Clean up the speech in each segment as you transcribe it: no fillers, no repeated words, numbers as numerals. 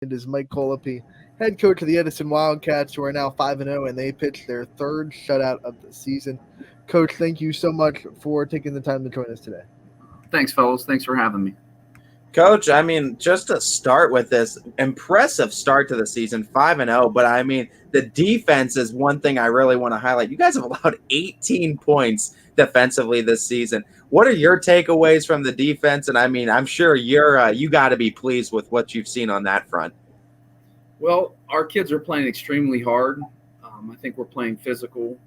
It is Mike Collopy, head coach of the Edison Wildcats, who are now 5-0, and they pitched their third shutout of the season. Coach, thank you so much for taking the time to join us today. Thanks, fellas. Thanks for having me. Coach, just to start with this impressive start to the season, 5-0. But the defense is one thing I really want to highlight. You guys have allowed 18 points defensively this season. What are your takeaways from the defense? And I'm sure you got to be pleased with what you've seen on that front. Well, our kids are playing extremely hard. I think we're playing physical.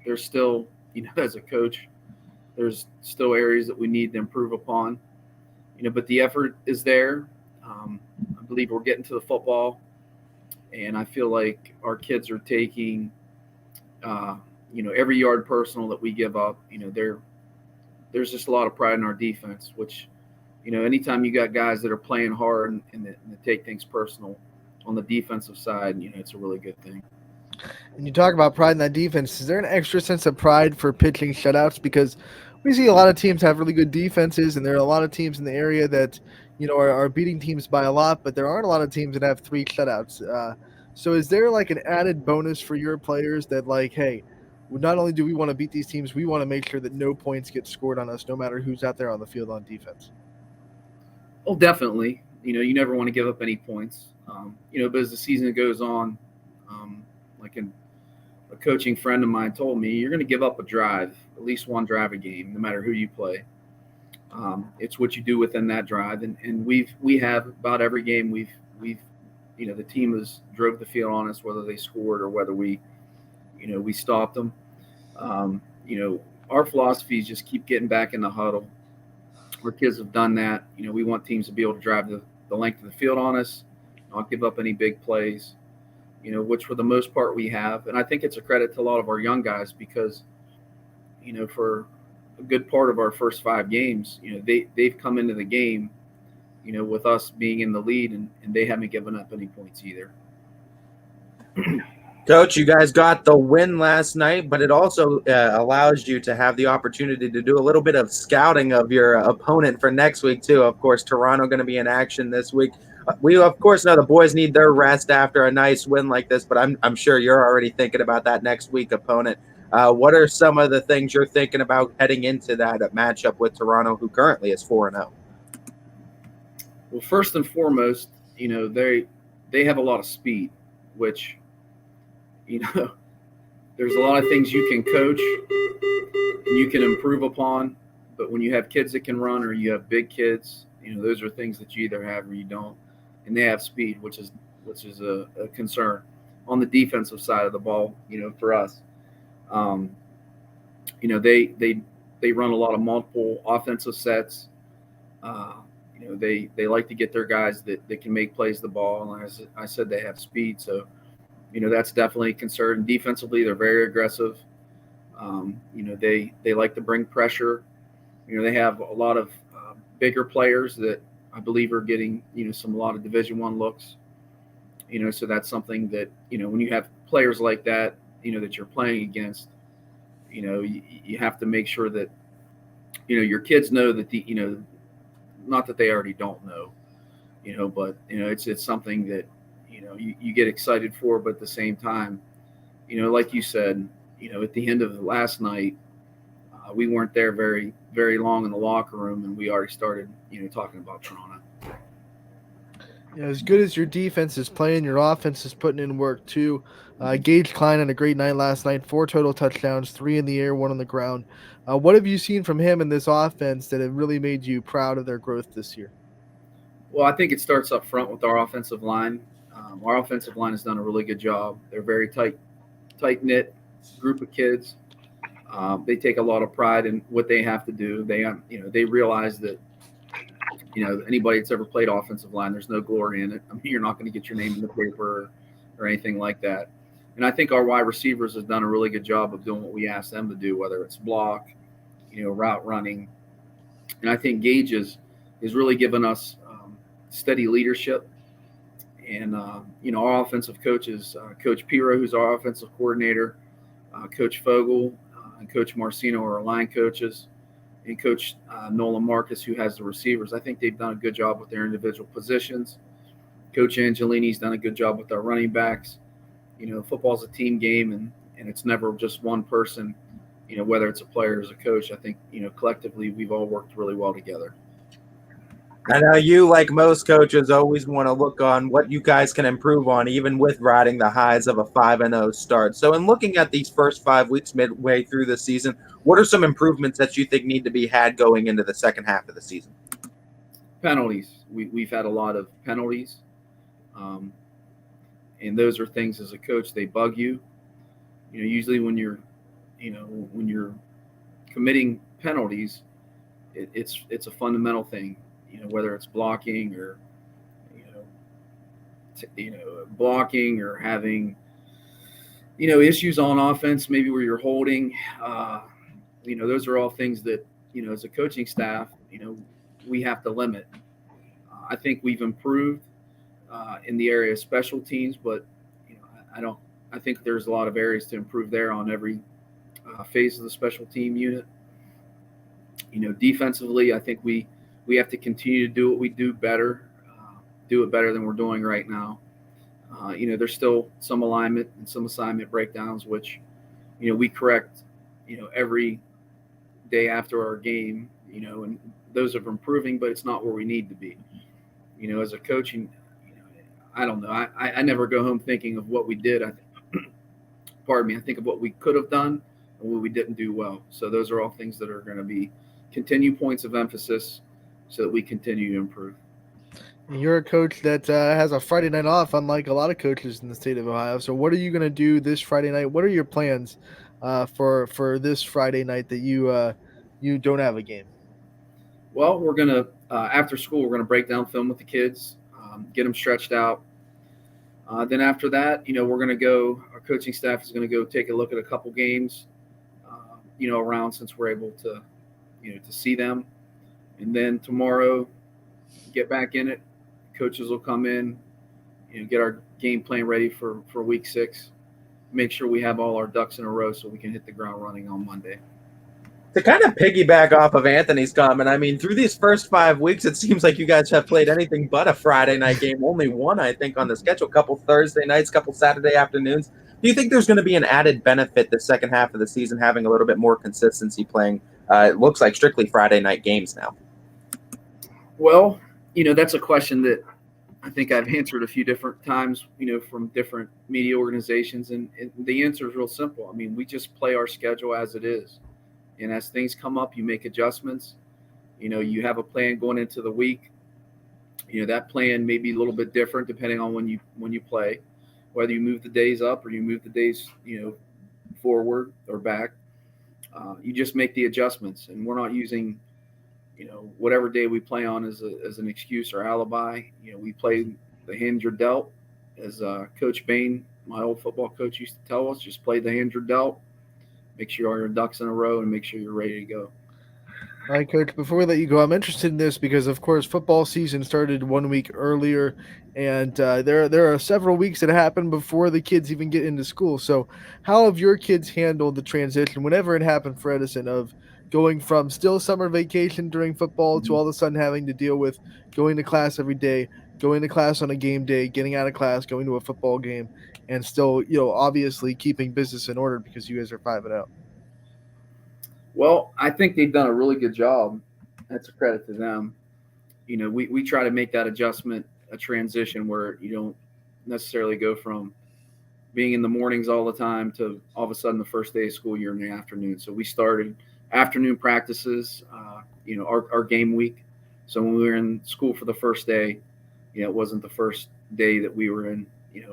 There's still, as a coach, there's still areas that we need to improve upon. But the effort is there. I believe we're getting to the football, and I feel like our kids are taking, every yard personal that we give up. There's just a lot of pride in our defense, which, anytime you got guys that are playing hard and that take things personal on the defensive side, it's a really good thing. And you talk about pride in that defense. Is there an extra sense of pride for pitching shutouts? Because we see a lot of teams have really good defenses, and there are a lot of teams in the area that, are beating teams by a lot, but there aren't a lot of teams that have 3 shutouts. So is there like an added bonus for your players that hey, not only do we want to beat these teams, we want to make sure that no points get scored on us, no matter who's out there on the field on defense? Well, definitely. You never want to give up any points. But as the season goes on, a coaching friend of mine told me, you're going to give up a drive, at least one drive a game, no matter who you play. It's what you do within that drive, and we have about every game we've the team has drove the field on us, whether they scored or whether we stopped them. Our philosophy is just keep getting back in the huddle. Our kids have done that. We want teams to be able to drive the length of the field on us, not give up any big plays, which for the most part we have. And I think it's a credit to a lot of our young guys because, for a good part of our first 5 games, they've come into the game, with us being in the lead, and they haven't given up any points either. Coach, you guys got the win last night, but it also allows you to have the opportunity to do a little bit of scouting of your opponent for next week, too. Of course, Toronto going to be in action this week. We, of course, know the boys need their rest after a nice win like this, but I'm sure you're already thinking about that next week opponent. What are some of the things you're thinking about heading into that matchup with Toronto, who currently is 4-0? Well, first and foremost, they have a lot of speed, which – there's a lot of things you can coach and you can improve upon, but when you have kids that can run or you have big kids, those are things that you either have or you don't, and they have speed, which is a concern on the defensive side of the ball. For us, they run a lot of multiple offensive sets. They like to get their guys that can make plays the ball, and as I said, they have speed, so. That's definitely a concern. Defensively, they're very aggressive. They like to bring pressure. They have a lot of bigger players that I believe are getting, a lot of Division I looks. So that's something that, when you have players like that, that you're playing against, you have to make sure that, your kids know that not that they already don't know, but, it's something that, you get excited for, but at the same time, like you said, at the end of last night, we weren't there very, very long in the locker room, and we already started, talking about Toronto. Yeah, as good as your defense is playing, your offense is putting in work too. Gage Klein had a great night last night, 4 total touchdowns, 3 in the air, 1 on the ground. What have you seen from him in this offense that have really made you proud of their growth this year? Well, I think it starts up front with our offensive line. Our offensive line has done a really good job. They're very tight-knit group of kids. They take a lot of pride in what they have to do. They realize that, anybody that's ever played offensive line, there's no glory in it. You're not going to get your name in the paper or anything like that. And I think our wide receivers have done a really good job of doing what we ask them to do, whether it's block, route running. And I think Gage is really given us steady leadership. And, our offensive coaches, Coach Piro, who's our offensive coordinator, Coach Fogel, and Coach Marcino are our line coaches, and Coach Nolan Marcus, who has the receivers. I think they've done a good job with their individual positions. Coach Angelini's done a good job with our running backs. Football's a team game, and it's never just one person. Whether it's a player or as a coach, I think collectively we've all worked really well together. I know you, like most coaches, always want to look on what you guys can improve on, even with riding the highs of a 5-0 start. So, in looking at these first 5 weeks midway through the season, what are some improvements that you think need to be had going into the second half of the season? Penalties. We've had a lot of penalties, and those are things as a coach they bug you. Usually when you're committing penalties, it's a fundamental thing. Whether it's blocking or blocking or having issues on offense, maybe where you're holding. Those are all things that as a coaching staff, we have to limit. I think we've improved in the area of special teams, but I think there's a lot of areas to improve there on every phase of the special team unit. Defensively, I think we have to continue to do what we do better, do it better than we're doing right now. There's still some alignment and some assignment breakdowns, which, we correct, every day after our game, and those are improving, but it's not where we need to be. As a coach, I don't know. I never go home thinking of what we did. I think of what we could have done and what we didn't do well. So those are all things that are going to be continued points of emphasis so that we continue to improve. You're a coach that has a Friday night off, unlike a lot of coaches in the state of Ohio. So what are you going to do this Friday night? What are your plans for this Friday night that you don't have a game? Well, we're going to, after school, we're going to break down film with the kids, get them stretched out. Then after that, we're going to go, our coaching staff is going to go take a look at a couple games, around, since we're able to, to see them. And then tomorrow, get back in it. Coaches will come in, get our game plan ready for week 6, make sure we have all our ducks in a row so we can hit the ground running on Monday. To kind of piggyback off of Anthony's comment, I mean, through these first 5 weeks, it seems like you guys have played anything but a Friday night game. Only one, I think, on the schedule. A couple Thursday nights, couple Saturday afternoons. Do you think there's going to be an added benefit the second half of the season, having a little bit more consistency playing? It looks like strictly Friday night games now. Well, that's a question that I think I've answered a few different times, from different media organizations. And the answer is real simple. I mean, we just play our schedule as it is. And as things come up, you make adjustments. You have a plan going into the week. That plan may be a little bit different depending on when you play, whether you move the days up or you move the days, forward or back. You just make the adjustments, and we're not using, whatever day we play on as an excuse or alibi. We play the hand you're dealt, as Coach Bain, my old football coach, used to tell us. Just play the hand you're dealt. Make sure all your ducks in a row and make sure you're ready to go. All right, Coach, before we let you go, I'm interested in this because, of course, football season started 1 week earlier, and there are several weeks that happen before the kids even get into school. So how have your kids handled the transition, whenever it happened for Edison, of going from still summer vacation during football to all of a sudden having to deal with going to class every day, going to class on a game day, getting out of class, going to a football game, and still, obviously keeping business in order because you guys are 5-0? Well, I think they've done a really good job. That's a credit to them. We try to make that adjustment, a transition where you don't necessarily go from being in the mornings all the time to all of a sudden the first day of school you're in the afternoon. So we started afternoon practices, our game week. So when we were in school for the first day, it wasn't the first day that we were in,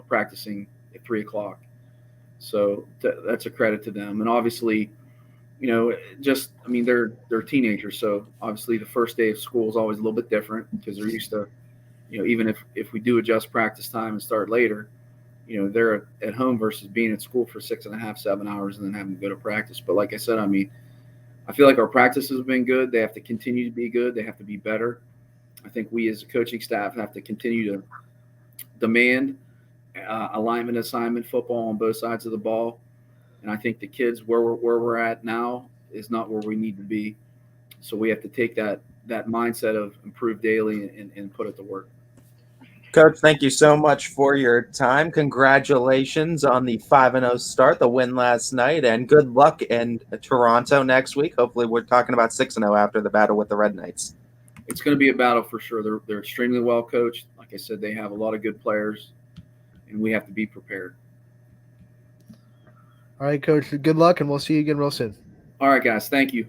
practicing at 3:00. So that's a credit to them. And obviously, they're teenagers. So obviously the first day of school is always a little bit different because they're used to, even if we do adjust practice time and start later, they're at home versus being at school for 6.5, 7 hours and then having to go to practice. But like I said, I feel like our practices have been good. They have to continue to be good. They have to be better. I think we as a coaching staff have to continue to demand alignment, assignment football on both sides of the ball. And I think the kids where we're at now is not where we need to be. So we have to take that mindset of improve daily and put it to work. Coach, thank you so much for your time. Congratulations on the 5-0 start, the win last night, and good luck in Toronto next week. Hopefully, we're talking about 6-0 after the battle with the Red Knights. It's going to be a battle for sure. They're extremely well coached. Like I said, they have a lot of good players, and we have to be prepared. All right, Coach. Good luck, and we'll see you again real soon. All right, guys. Thank you.